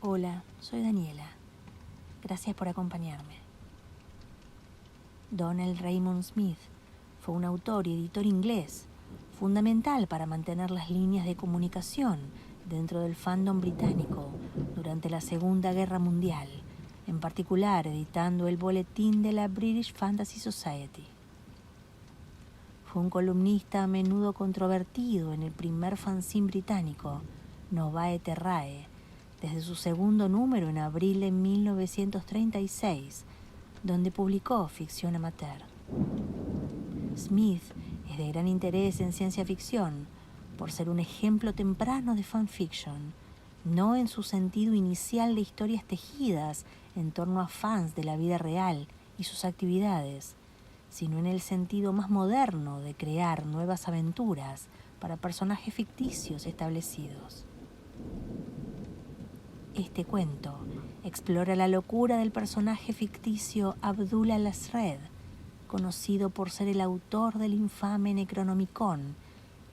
Hola, soy Daniela. Gracias por acompañarme. Donald Raymond Smith fue un autor y editor inglés fundamental para mantener las líneas de comunicación dentro del fandom británico durante la Segunda Guerra Mundial, en particular editando el boletín de la British Fantasy Society. Fue un columnista a menudo controvertido en el primer fanzine británico, Novae Terrae, desde su segundo número en abril de 1936, donde publicó ficción amateur. Smith es de gran interés en ciencia ficción por ser un ejemplo temprano de fanfiction, no en su sentido inicial de historias tejidas en torno a fans de la vida real y sus actividades, sino en el sentido más moderno de crear nuevas aventuras para personajes ficticios establecidos. Este cuento explora la locura del personaje ficticio Abdul al-Asred, conocido por ser el autor del infame Necronomicon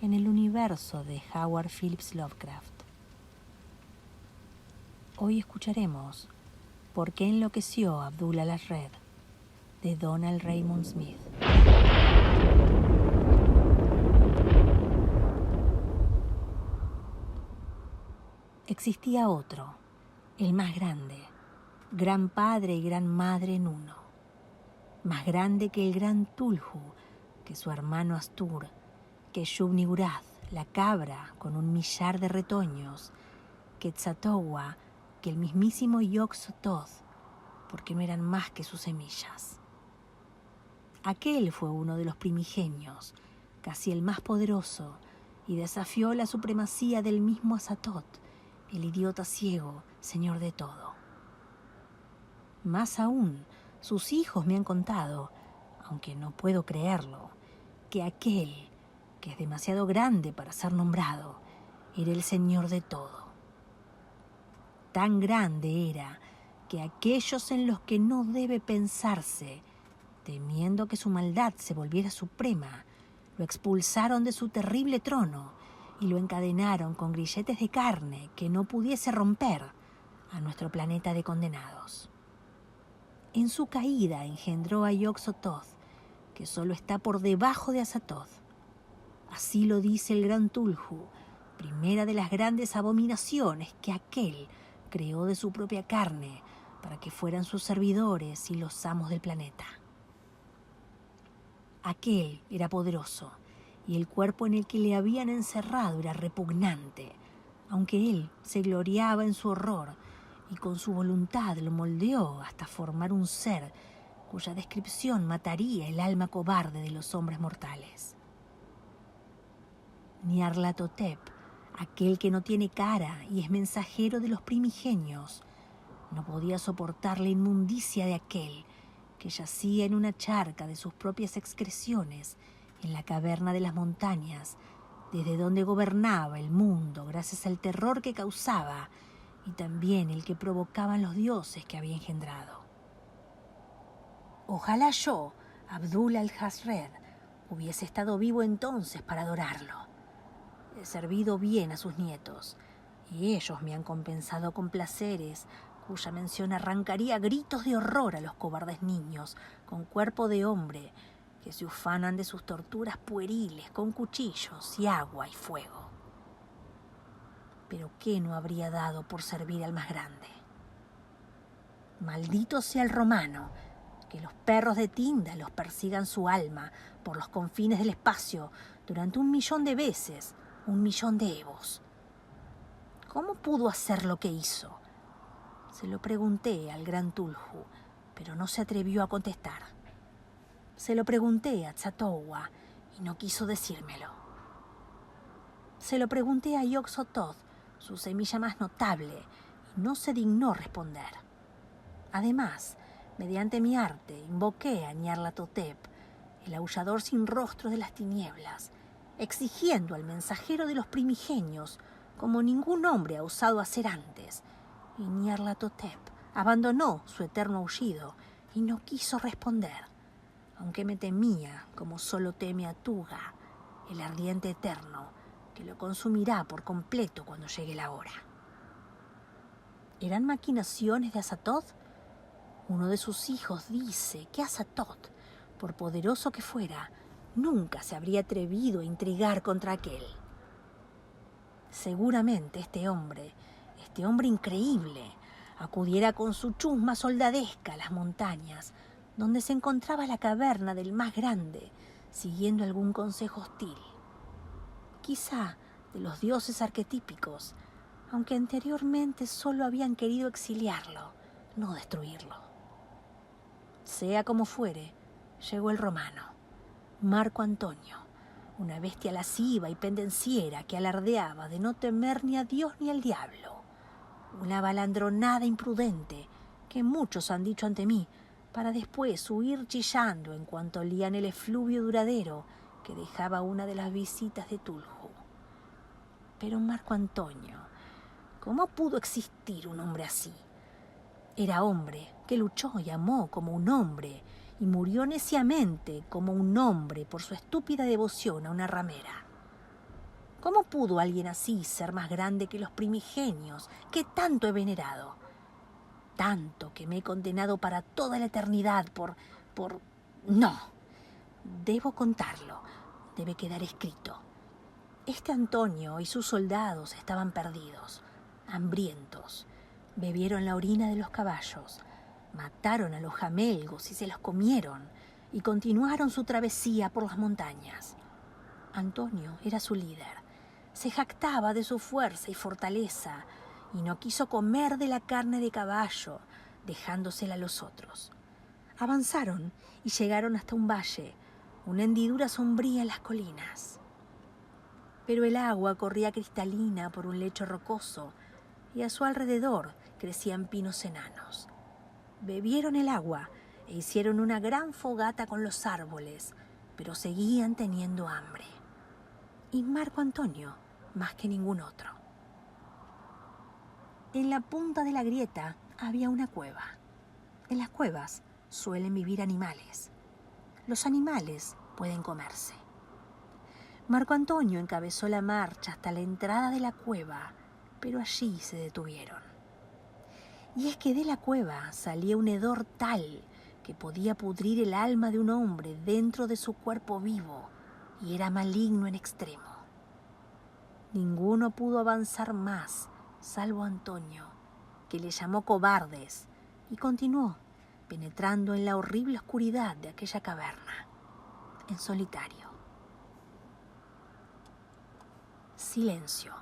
en el universo de Howard Phillips Lovecraft. Hoy escucharemos ¿Por qué enloqueció Abdul al-Asred?, de Donald Raymond Smith. Existía otro, el más grande, gran padre y gran madre en uno, más grande que el gran Tulhu, que su hermano Astur, que Shub-Niggurath, la cabra con 1 millar de retoños, que Tzatowa, que el mismísimo Yog-Sothoth, porque no eran más que sus semillas. Aquel fue uno de los primigenios, casi el más poderoso, y desafió la supremacía del mismo Azathoth, el idiota ciego, señor de todo. Más aún, sus hijos me han contado, aunque no puedo creerlo, que aquel, que es demasiado grande para ser nombrado, era el señor de todo. Tan grande era que aquellos en los que no debe pensarse, temiendo que su maldad se volviera suprema, lo expulsaron de su terrible trono y lo encadenaron con grilletes de carne que no pudiese romper a nuestro planeta de condenados. En su caída engendró a Yog-Sothoth, que solo está por debajo de Azathoth. Así lo dice el gran Tulhu, primera de las grandes abominaciones que aquel creó de su propia carne para que fueran sus servidores y los amos del planeta. Aquel era poderoso, y el cuerpo en el que le habían encerrado era repugnante, aunque él se gloriaba en su horror y con su voluntad lo moldeó hasta formar un ser cuya descripción mataría el alma cobarde de los hombres mortales. Nyarlathotep, aquel que no tiene cara y es mensajero de los primigenios, no podía soportar la inmundicia de aquel que yacía en una charca de sus propias excreciones en la caverna de las montañas, desde donde gobernaba el mundo gracias al terror que causaba y también el que provocaban los dioses que había engendrado. Ojalá yo, Abdul al-Asred, hubiese estado vivo entonces para adorarlo. He servido bien a sus nietos, y ellos me han compensado con placeres cuya mención arrancaría gritos de horror a los cobardes niños con cuerpo de hombre que se ufanan de sus torturas pueriles con cuchillos y agua y fuego. Pero ¿qué no habría dado por servir al más grande? Maldito sea el romano, que los perros de Tíndalos persigan su alma por los confines del espacio durante 1 millón de veces, 1 millón de evos. ¿Cómo pudo hacer lo que hizo? Se lo pregunté al gran Tulhu, pero no se atrevió a contestar. Se lo pregunté a Tzatowa y no quiso decírmelo. Se lo pregunté a Yog-Sothoth, su semilla más notable, y no se dignó responder. Además, mediante mi arte, invoqué a Nyarlathotep, el aullador sin rostro de las tinieblas, exigiendo al mensajero de los primigenios como ningún hombre ha osado hacer antes, y Nyarlathotep abandonó su eterno aullido y no quiso responder, aunque me temía como solo teme a Tuga, el ardiente eterno, que lo consumirá por completo cuando llegue la hora. ¿Eran maquinaciones de Azatoth? Uno de sus hijos dice que Azatoth, por poderoso que fuera, nunca se habría atrevido a intrigar contra aquél. Seguramente este hombre increíble, acudiera con su chusma soldadesca a las montañas, donde se encontraba la caverna del más grande, siguiendo algún consejo hostil. Quizá de los dioses arquetípicos, aunque anteriormente solo habían querido exiliarlo, no destruirlo. Sea como fuere, llegó el romano, Marco Antonio, una bestia lasciva y pendenciera que alardeaba de no temer ni a Dios ni al diablo. Una balandronada imprudente que muchos han dicho ante mí, para después huir chillando en cuanto olían el efluvio duradero que dejaba una de las visitas de Tulhu. Pero Marco Antonio, ¿cómo pudo existir un hombre así? Era hombre que luchó y amó como un hombre y murió neciamente como un hombre por su estúpida devoción a una ramera. ¿Cómo pudo alguien así ser más grande que los primigenios que tanto he venerado? Tanto que me he condenado para toda la eternidad por... No, debo contarlo, debe quedar escrito. Este Antonio y sus soldados estaban perdidos, hambrientos. Bebieron la orina de los caballos, mataron a los jamelgos y se los comieron, y continuaron su travesía por las montañas. Antonio era su líder. Se jactaba de su fuerza y fortaleza, y no quiso comer de la carne de caballo, dejándosela a los otros. Avanzaron y llegaron hasta un valle, una hendidura sombría en las colinas. Pero el agua corría cristalina por un lecho rocoso, y a su alrededor crecían pinos enanos. Bebieron el agua e hicieron una gran fogata con los árboles, pero seguían teniendo hambre. Y Marco Antonio, más que ningún otro. En la punta de la grieta había una cueva. En las cuevas suelen vivir animales. Los animales pueden comerse. Marco Antonio encabezó la marcha hasta la entrada de la cueva, pero allí se detuvieron. Y es que de la cueva salía un hedor tal que podía pudrir el alma de un hombre dentro de su cuerpo vivo, y era maligno en extremo. Ninguno pudo avanzar más, salvo Antonio, que le llamó cobardes, y continuó penetrando en la horrible oscuridad de aquella caverna, en solitario. Silencio.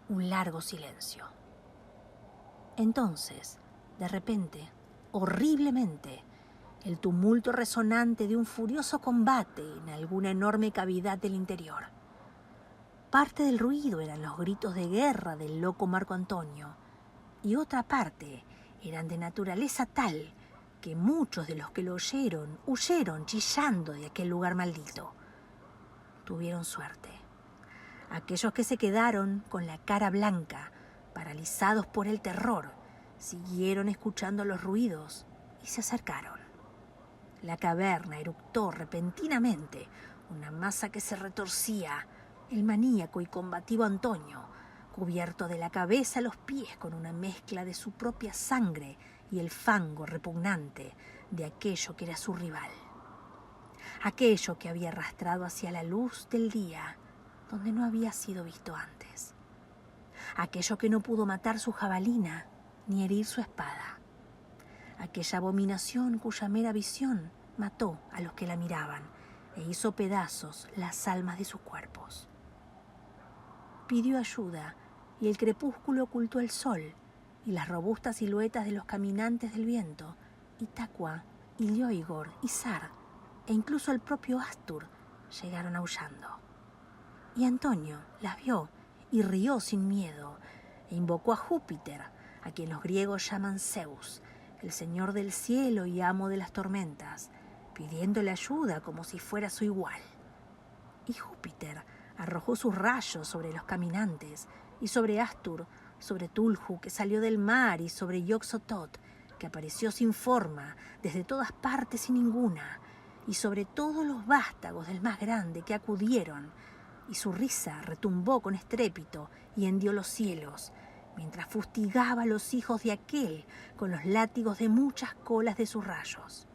Un largo silencio. Entonces, de repente, horriblemente, el tumulto resonante de un furioso combate en alguna enorme cavidad del interior. Parte del ruido eran los gritos de guerra del loco Marco Antonio, y otra parte eran de naturaleza tal que muchos de los que lo oyeron huyeron chillando de aquel lugar maldito. Tuvieron suerte. Aquellos que se quedaron con la cara blanca, paralizados por el terror, siguieron escuchando los ruidos y se acercaron. La caverna eructó repentinamente, una masa que se retorcía. El maníaco y combativo Antonio, cubierto de la cabeza a los pies con una mezcla de su propia sangre y el fango repugnante de aquello que era su rival. Aquello que había arrastrado hacia la luz del día, donde no había sido visto antes. Aquello que no pudo matar su jabalina ni herir su espada. Aquella abominación cuya mera visión mató a los que la miraban e hizo pedazos las almas de sus cuerpos. Pidió ayuda y el crepúsculo ocultó el sol y las robustas siluetas de los caminantes del viento, y Taqua, y Lioigor, y Zar, e incluso el propio Astur llegaron aullando. Y Antonio las vio y rió sin miedo e invocó a Júpiter, a quien los griegos llaman Zeus, el señor del cielo y amo de las tormentas, pidiéndole ayuda como si fuera su igual. Y Júpiter arrojó sus rayos sobre los caminantes, y sobre Astur, sobre Tulhu, que salió del mar, y sobre Yog-Sothoth, que apareció sin forma, desde todas partes y ninguna, y sobre todos los vástagos del más grande que acudieron, y su risa retumbó con estrépito y hendió los cielos, mientras fustigaba a los hijos de aquel con los látigos de muchas colas de sus rayos.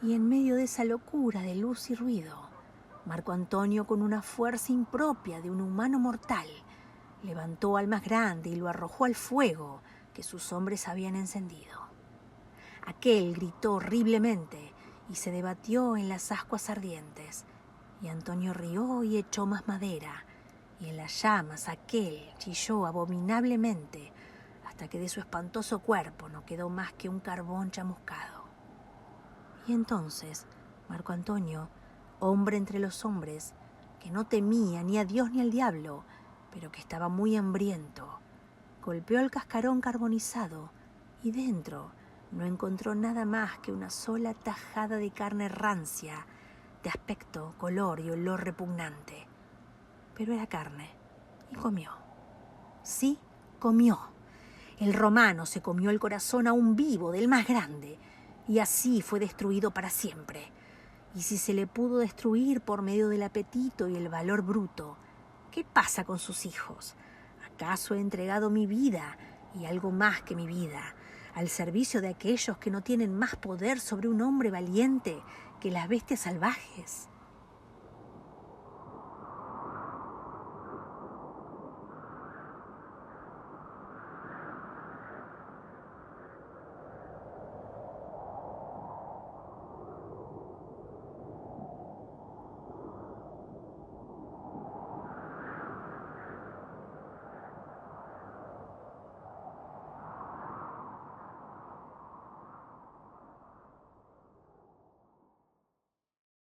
Y en medio de esa locura de luz y ruido, Marco Antonio, con una fuerza impropia de un humano mortal, levantó al más grande y lo arrojó al fuego que sus hombres habían encendido. Aquel gritó horriblemente y se debatió en las ascuas ardientes, y Antonio rió y echó más madera, y en las llamas aquel chilló abominablemente hasta que de su espantoso cuerpo no quedó más que un carbón chamuscado. Y entonces Marco Antonio, hombre entre los hombres, que no temía ni a Dios ni al diablo, pero que estaba muy hambriento, golpeó el cascarón carbonizado y dentro no encontró nada más que una sola tajada de carne rancia, de aspecto, color y olor repugnante. Pero era carne, y comió. Sí, comió. El romano se comió el corazón aún vivo del más grande, y así fue destruido para siempre. Y si se le pudo destruir por medio del apetito y el valor bruto, ¿qué pasa con sus hijos? ¿Acaso he entregado mi vida, y algo más que mi vida, al servicio de aquellos que no tienen más poder sobre un hombre valiente que las bestias salvajes?